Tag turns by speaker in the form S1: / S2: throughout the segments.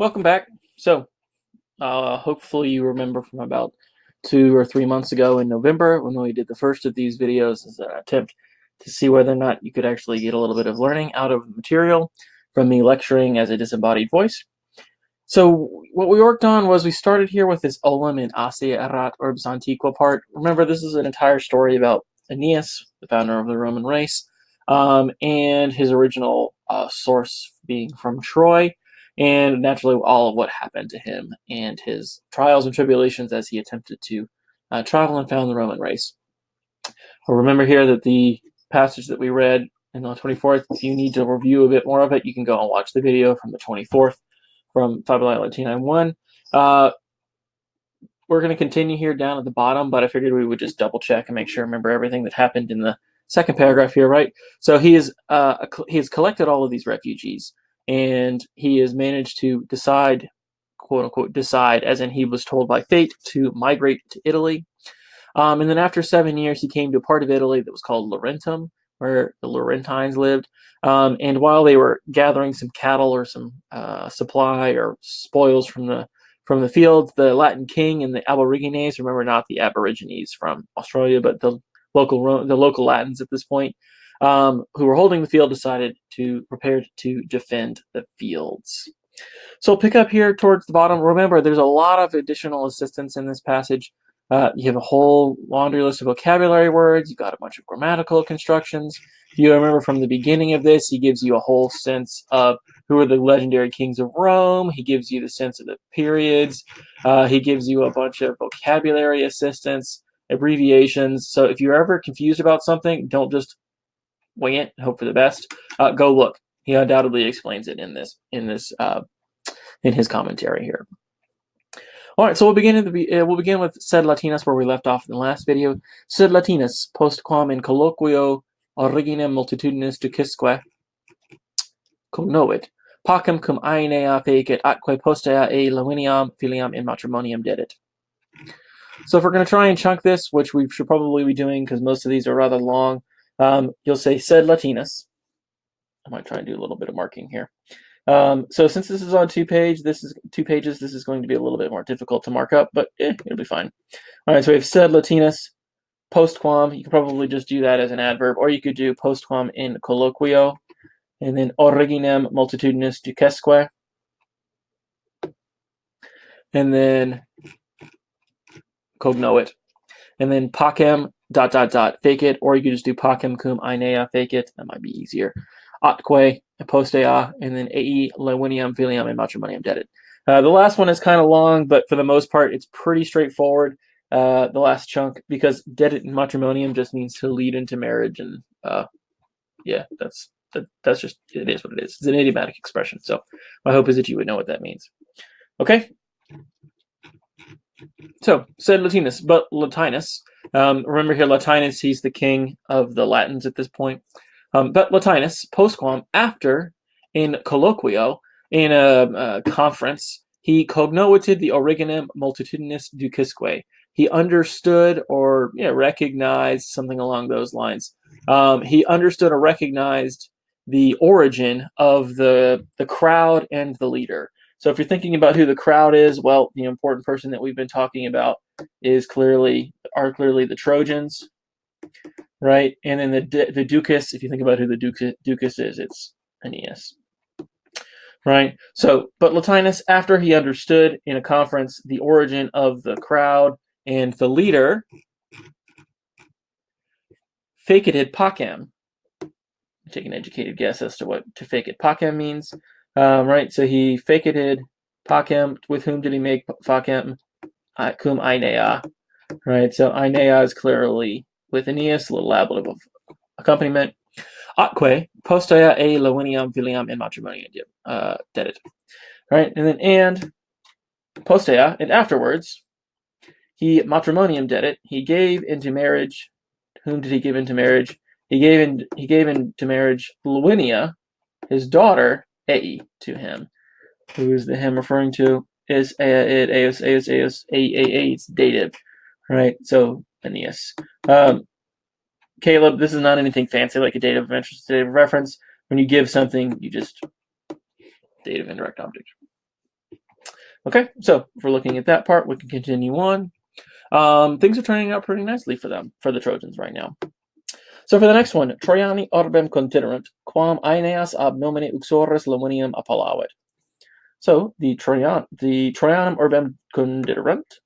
S1: Welcome back. Hopefully you remember from about 2 or 3 months ago in November when we did the first of these videos as an attempt to see whether or not you could actually get a little bit of learning out of the material from me lecturing as a disembodied voice. So what we worked on was we started here with this Olim and Asia Erat Urbs Antiqua part. Remember, this is an entire story about Aeneas, the founder of the Roman race, and his original source being from Troy, and naturally all of what happened to him and his trials and tribulations as he attempted to travel and found the Roman race. Remember here that the passage that we read in the 24th, if you need to review a bit more of it, you can go and watch the video from the 24th from Fabulae Latinae 1. We're going to continue here down at the bottom, but I figured we would just double check and make sure I remember everything that happened in the second paragraph here, right? So he has collected all of these refugees, and he has managed to decide, quote unquote, decide, as in he was told by fate to migrate to Italy. And then after 7 years, he came to a part of Italy that was called Laurentum, where the Laurentines lived. And while they were gathering some cattle or some supply or spoils from the fields, the Latin king and the Aborigines, remember not the Aborigines from Australia, but the local Latins at this point, who were holding the field, decided to prepare to defend the fields. So we'll pick up here towards the bottom. Remember, there's a lot of additional assistance in this passage. You have a whole laundry list of vocabulary words. You've got a bunch of grammatical constructions. If you remember from the beginning of this, he gives you a whole sense of who are the legendary kings of Rome. He gives you the sense of the periods. He gives you a bunch of vocabulary assistance, abbreviations. So if you're ever confused about something, don't just wing it and hope for the best. Go look. He undoubtedly explains it in his commentary here. All right, so we'll begin with sed Latinus where we left off in the last video. Sed Latinus postquam in colloquio originem multitudinis ducisque cognovit, pacem cum Aenea fecit atque postea e Laviniam filiam in matrimonium dedit. So if we're going to try and chunk this, which we should probably be doing because most of these are rather long, you'll say sed Latinus. I might try and do a little bit of marking here. So since this is on 2 pages, this is going to be a little bit more difficult to mark up, but it'll be fine. All right, so we have sed Latinus postquam. You can probably just do that as an adverb, or you could do postquam in colloquio, and then originem multitudinis ducesque, and then cognovit, and then pacem ... fecit, or you could just do pacem cum Aenea fecit. That might be easier. Atque postea, and then ae Laviniam filiam in matrimonium dedit. The last one is kind of long, but for the most part, it's pretty straightforward. The last chunk, because dedit in matrimonium just means to lead into marriage, and yeah, that's just, it is what it is. It's an idiomatic expression, so my hope is that you would know what that means. Okay. So, sed Latinus, but Latinus. Remember here, Latinus, he's the king of the Latins at this point. But Latinus, postquam, after, in colloquio, in a conference, he cognoted the originem multitudinis ducisque. He understood or recognized something along those lines. He understood or recognized the origin of the crowd and the leader. So if you're thinking about who the crowd is, well, the important person that we've been talking about are clearly the Trojans, right? And then the Ducas, if you think about who the Ducas is, it's Aeneas, right? So, but Latinus, after he understood in a conference the origin of the crowd and the leader, facited pacem. Take an educated guess as to what to facit pacem means, right? So he facited pacem. With whom did he make pacem? Cum Aenea, right? So Aenea is clearly with Aeneas, a little ablative accompaniment. Atque postea e Laviniam filiam in matrimonium dedit, right? And then postea, and afterwards, he matrimonium dedit. He gave into marriage. Whom did he give into marriage? He gave into marriage Lavinia, his daughter, Ae, to him. Who is the him referring to? Is Aeus, it's dative, right? So Aeneas. Caleb, this is not anything fancy like a dative reference. When you give something, you just dative indirect object. Okay, so if we're looking at that part, we can continue on. Things are turning out pretty nicely for them, for the Trojans right now. So for the next one, Trojani orbem contiderant, quam Aeneas ab nomine uxores Laminium appellavit. So the Trojanum orbem contiderant,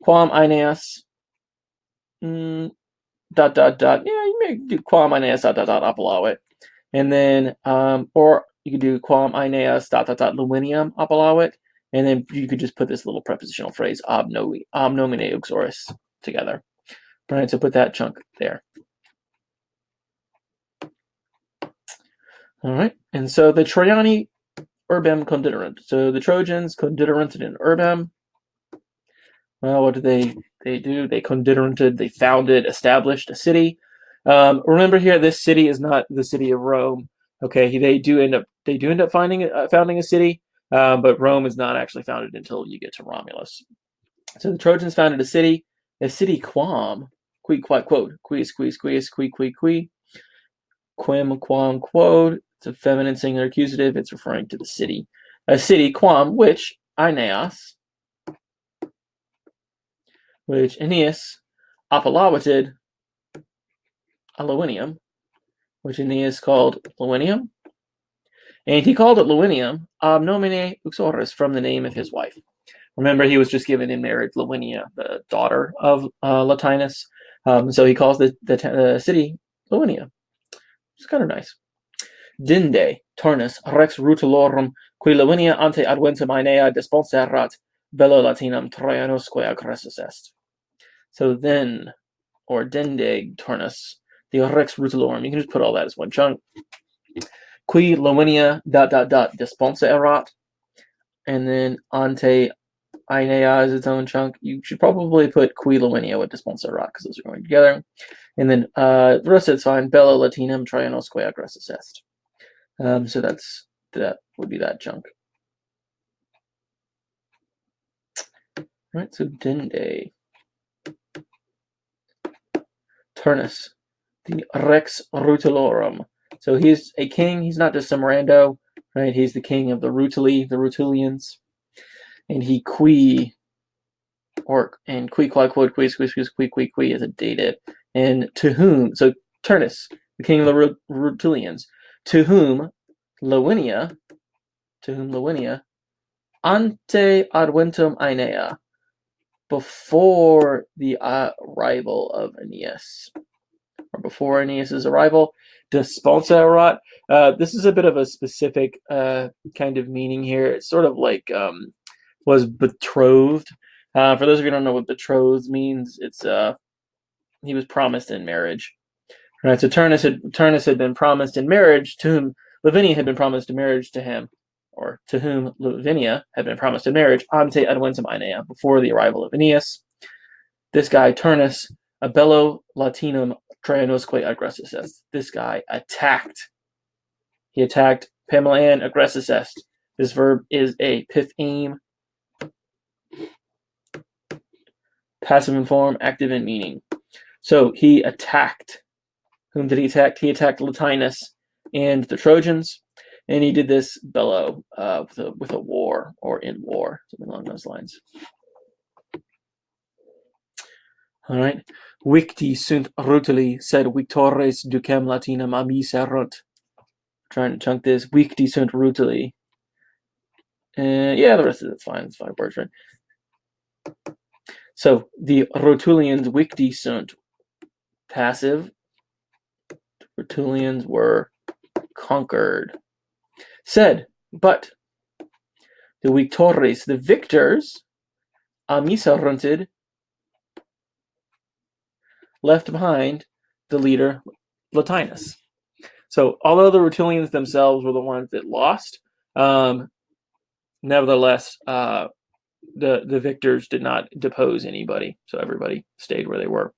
S1: quam Aeneas dot dot dot. Yeah, you may do quam Aeneas dot dot dot appellavit, and then or you could do quam Aeneas dot dot dot Laminium appellavit, and then you could just put this little prepositional phrase ab nomine uxores together. Right, so put that chunk there. All right, and so the Trojani urbem condiderant. So the Trojans condideranted in urbem. Well, what did they do? They condideranted. They founded, established a city. Remember here, this city is not the city of Rome. Okay, they do end up founding a city, but Rome is not actually founded until you get to Romulus. So the Trojans founded a city quam, qui quod, quis qui, quim quam quod. It's a feminine singular accusative. It's referring to the city. A city quam, which Aeneas, which Aeneas appellavited Lawinium, which Aeneas called Lawinium, and he called it Lawinium ab nomine uxoris, from the name of his wife. Remember, he was just given in marriage Lavinia, the daughter of Latinus, so he calls the city Lavinia. It's kind of nice. Dinde, Turnus, Rex Rutulorum, qui Lavinia ante adventum Aenea desponserat, bello Latinum Trojanosque agressus est. So then, or Dende, Turnus, the Rex Rutulorum, you can just put all that as one chunk. Qui Lavinia dot dot dot desponserat, and then ante Aenea is its own chunk. You should probably put qui Lavinia with desponserat because those are going together. And then the rest of it's fine. Bello Latinum Trojanosque agressus est. So that would be that chunk. Right, so Dinde. Turnus, the Rex Rutulorum. So he's a king. He's not just some rando, right? He's the king of the Rutuli, the Rutulians. And he qui quod quis is a dative. And to whom, so Turnus, the king of the Rutulians, to whom Lavinia, ante adventum Aenea, before the arrival of Aeneas, or before Aeneas's arrival, desponserat. This is a bit of a specific kind of meaning here. It's sort of like was betrothed. For those of you who don't know what betrothed means, it's he was promised in marriage. Right, so Turnus had been promised in marriage, to whom Lavinia had been promised in marriage to him, or to whom Lavinia had been promised in marriage, ante adventum Aenea, before the arrival of Aeneas. This guy, Turnus, a bello Latinum Trojanosque agressus est. This guy attacked. He attacked Pamela Ann agressus est. This verb is a pith aim, passive in form, active in meaning. So he attacked. Whom did he attack? He attacked Latinus and the Trojans, and he did this bello with a war, or in war, something along those lines. All right. Victi sunt rutili, sed victores ducem Latinam amiserunt. Trying to chunk this. Victi sunt rutili. Yeah, the rest of it's fine. It's 5 words, right? So the Rutulians victi sunt, passive. The Rutulians were conquered. Said, but the victores, the victors, amiserunted, left behind the leader Latinus. So although the Rutulians themselves were the ones that lost, nevertheless, the victors did not depose anybody, so everybody stayed where they were.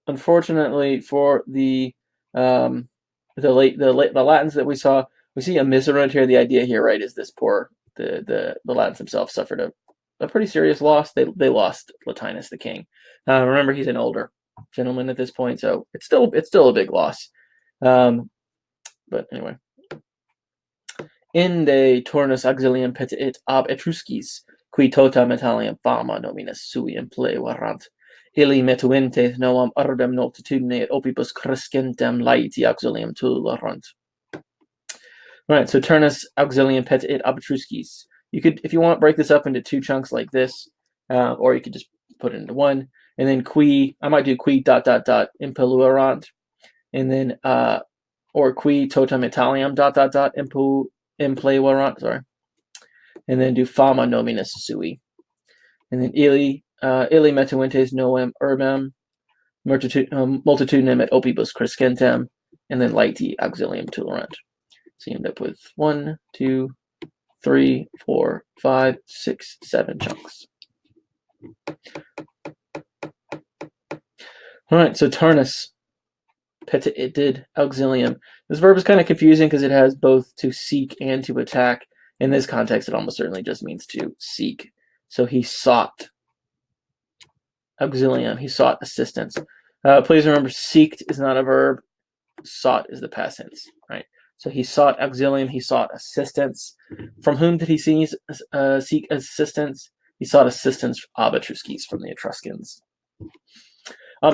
S1: Unfortunately for the Latins that we saw, we see a miserent here. The idea here, right, is this poor the Latins themselves suffered a pretty serious loss. They lost Latinus the king. Remember, he's an older gentleman at this point, so it's still a big loss. But anyway. Inde turnus auxilium petiit ab Etruscis, qui tota metallium fama nominis sui impleverant. Illi metuentes noam ardem multitudine et opibus crescentem laeti auxilium tolerant. All right, so Turnus auxilium petiit ab Etruscis. You could, if you want, break this up into two chunks like this, or you could just put it into one. And then qui, I might do qui ... impelluerant, and then or qui totum Italiam ... impleverant, sorry, and then do fama nominis sui, and then illi metuentes noem urbem multitudinem et opibus crescentem, and then laeti auxilium tolerant. So you end up with 1, 2, 3, 4, 5, 6, 7 chunks. All right, so Turnus petited auxilium. This verb is kind of confusing because it has both to seek and to attack. In this context, it almost certainly just means to seek. So he sought auxilium. He sought assistance. Please remember, seeked is not a verb. Sought is the past tense, right? So he sought auxilium. He sought assistance. From whom did he seek assistance? He sought assistance ab Etruscis, from the Etruscans.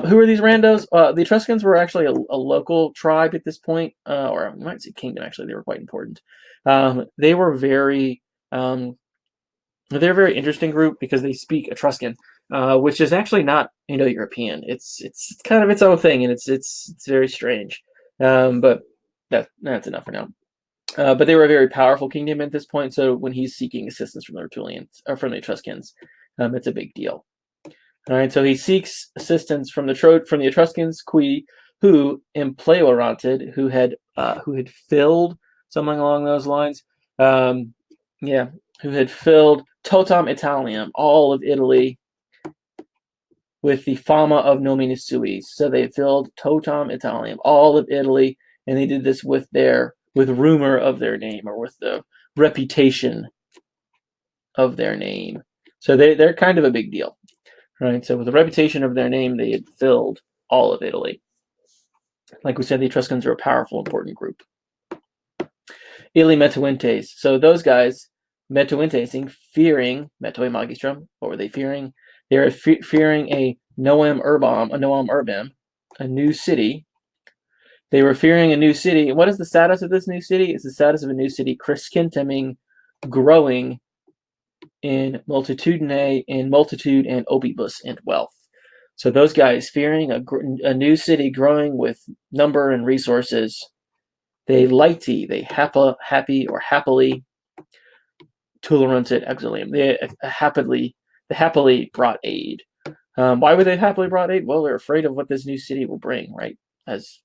S1: Who are these randos? The Etruscans were actually a local tribe at this point, or you might say kingdom. Actually, they were quite important. They were very, they're a very interesting group because they speak Etruscan, which is actually not Indo-European. It's kind of its own thing, and it's very strange. But that's enough for now. But they were a very powerful kingdom at this point. So when he's seeking assistance from the Rutulians or from the Etruscans, it's a big deal. All right, so he seeks assistance from the Etruscans, who impleoranted, who had filled, something along those lines. Who had filled totam Italiam, all of Italy, with the fama of nominis suis. So they filled totam Italiam, all of Italy, and they did this with rumor of their name, or with the reputation of their name. So they're kind of a big deal. Right, so with the reputation of their name, they had filled all of Italy. Like we said, the Etruscans are a powerful, important group. Illi metuentes. So those guys, metuentes, fearing, metue magistrum, what were they fearing? They were fearing a noem urbem, a new city. They were fearing a new city. And what is the status of this new city? It's the status of a new city, crescenteming, growing in multitudine, in multitude, and opibus, and wealth. So those guys, fearing a new city growing with number and resources, they happily toleranted auxilium. They happily brought aid. Why would they happily brought aid? Well, they're afraid of what this new city will bring, right? As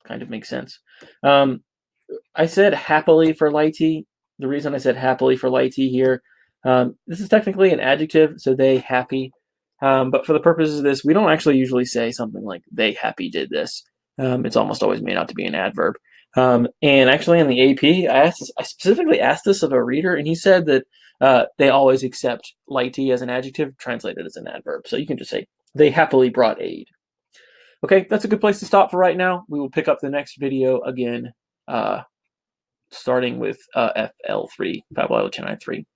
S1: kind of makes sense. I said happily for laeti. The reason I said happily for laeti here, this is technically an adjective, so they happy. But for the purposes of this, we don't actually usually say something like they happy did this. It's almost always made out to be an adverb. And actually, in the AP, I specifically asked this of a reader, and he said that they always accept laeti as an adjective, translated as an adverb. So you can just say they happily brought aid. Okay, that's a good place to stop for right now. We will pick up the next video again, starting with FL3, Fabulae Latinae 3.